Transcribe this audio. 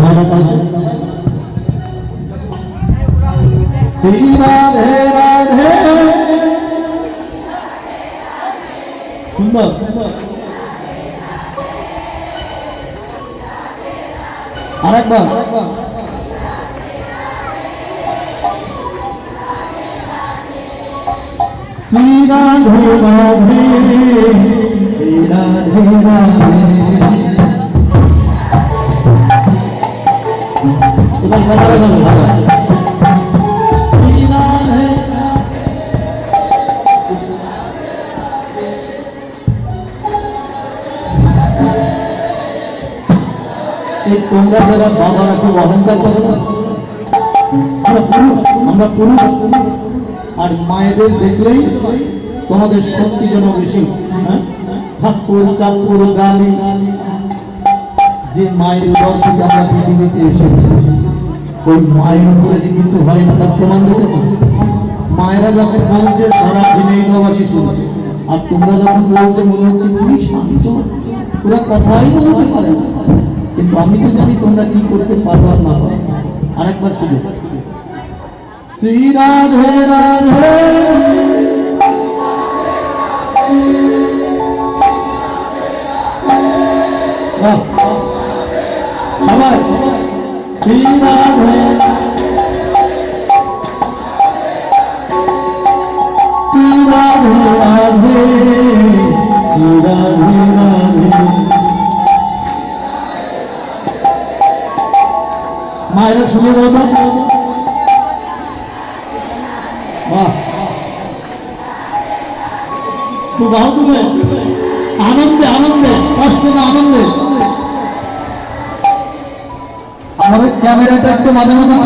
মায়েরা কাউকে শ্রী রাধে রাধে সুন্দর আরেকবার শ্রী রাধে রাধে শ্রী রাধে রাধে এবার বাবারা গেল শ্রী রাধে এই তোমরা যারা বাবারা খুব অহংকার করো না, আমরা পুরুষ আর মায়েদের দেখলেই তোমাদের শক্তি যেন বেশি। থাপ্পড় চাপ্পড় গালি, যে মায়ের উদর থেকে আমরা পৃথিবীতে এসেছি ওই মায়ের উপরে যে কিছু হয় না তার প্রমাণ দেখেছ। মায়েরা যখন বলছে সারা দিনে এইবাসী শুনছে, আর তোমরা যখন বলছে মনে হচ্ছে খুবই শান্ত, ওরা কথাই বলতে পারে না, কিন্তু আমি তো জানি তোমরা কি করতে পারো আর না পারো। আরেকবার শুধু শ্রী রাধে রাধে সবাই শ্রী রাধে শ্রী রাধে রাধে শ্রী রাধে রাধে। মায়েরা শুনে দাও না, বাহ তো বাহ, তুমি আনন্দে আনন্দে কষ্ট না আনন্দে। আমাদের ক্যামেরাটা একটু মাঝে মাঝে